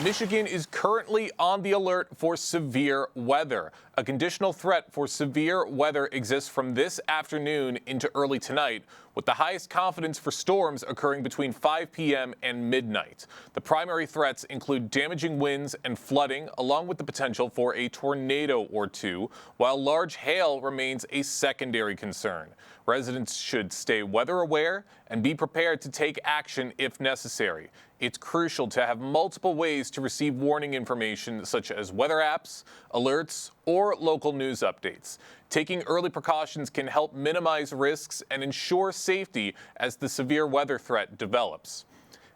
Michigan is currently on the alert for severe weather. A conditional threat for severe weather exists from this afternoon into early tonight, with the highest confidence for storms occurring between 5 p.m. and midnight. The primary threats include damaging winds and flooding, along with the potential for a tornado or two, while large hail remains a secondary concern. Residents should stay weather aware and be prepared to take action if necessary. It's crucial to have multiple ways to receive warning information, such as weather apps, alerts, or local news updates. Taking early precautions can help minimize risks and ensure safety as the severe weather threat develops.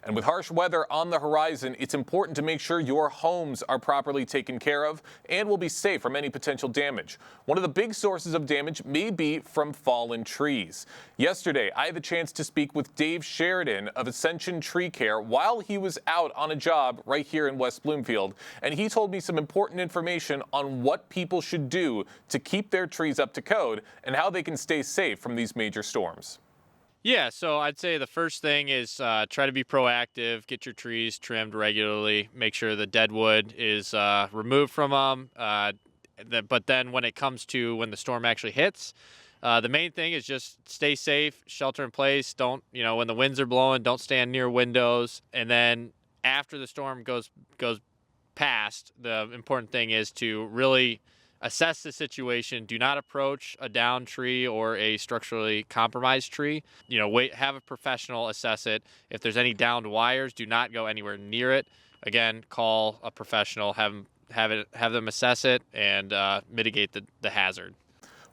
And with harsh weather on the horizon, it's important to make sure your homes are properly taken care of and will be safe from any potential damage. One of the big sources of damage may be from fallen trees. Yesterday, I had the chance to speak with Dave Sheridan of Ascension Tree Care while he was out on a job right here in West Bloomfield, and he told me some important information on what people should do to keep their trees up to code and how they can stay safe from these major storms. Yeah, so I'd say the first thing is try to be proactive, get your trees trimmed regularly, make sure the dead wood is removed from them. But then when it comes to when the storm actually hits, the main thing is just stay safe, shelter in place. Don't, when the winds are blowing, don't stand near windows. And then after the storm goes past, the important thing is to really assess the situation. Do not approach a downed tree or a structurally compromised tree. Have a professional assess it. If there's any downed wires, do not go anywhere near it. Again, call a professional, have them assess it and mitigate the hazard.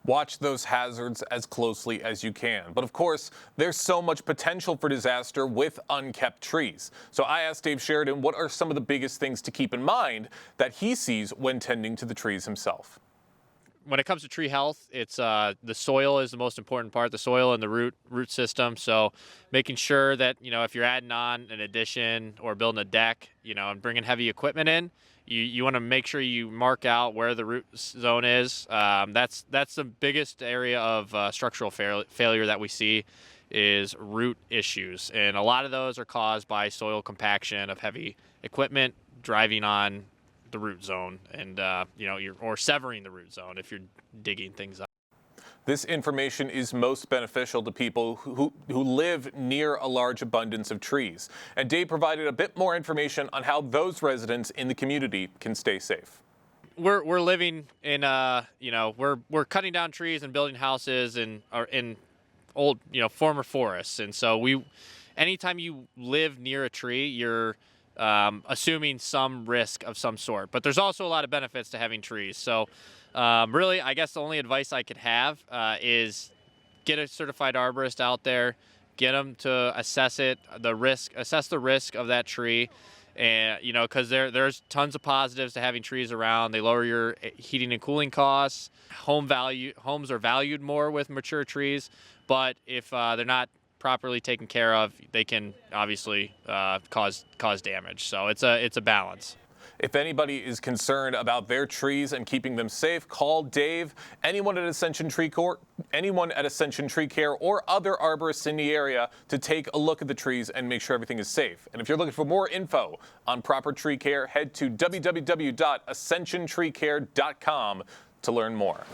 Watch those hazards as closely as you can. But of course, there's so much potential for disaster with unkept trees. So I asked Dave Sheridan what are some of the biggest things to keep in mind that he sees when tending to the trees himself. When it comes to tree health, it's the soil is the most important part, the soil and the root system. So making sure that, if you're adding on an addition or building a deck, and bringing heavy equipment in, you want to make sure you mark out where the root zone is. That's the biggest area of structural failure that we see is root issues. And a lot of those are caused by soil compaction of heavy equipment driving on the root zone and, or severing the root zone if you're digging things up. This information is most beneficial to people who live near a large abundance of trees. And Dave provided a bit more information on how those residents in the community can stay safe. We're living in, we're cutting down trees and building houses in old, former forests. And so anytime you live near a tree, you're assuming some risk of some sort. But there's also a lot of benefits to having trees. So really, I guess the only advice I could have is get a certified arborist out there, get them to assess the risk of that tree. And, because there's tons of positives to having trees around. They lower your heating and cooling costs. Homes are valued more with mature trees. But if they're not properly taken care of, they can obviously cause damage. So it's a balance. If anybody is concerned about their trees and keeping them safe, call Dave. Anyone at Ascension Tree Care or other arborists in the area to take a look at the trees and make sure everything is safe. And if you're looking for more info on proper tree care, head to www.ascensiontreecare.com to learn more.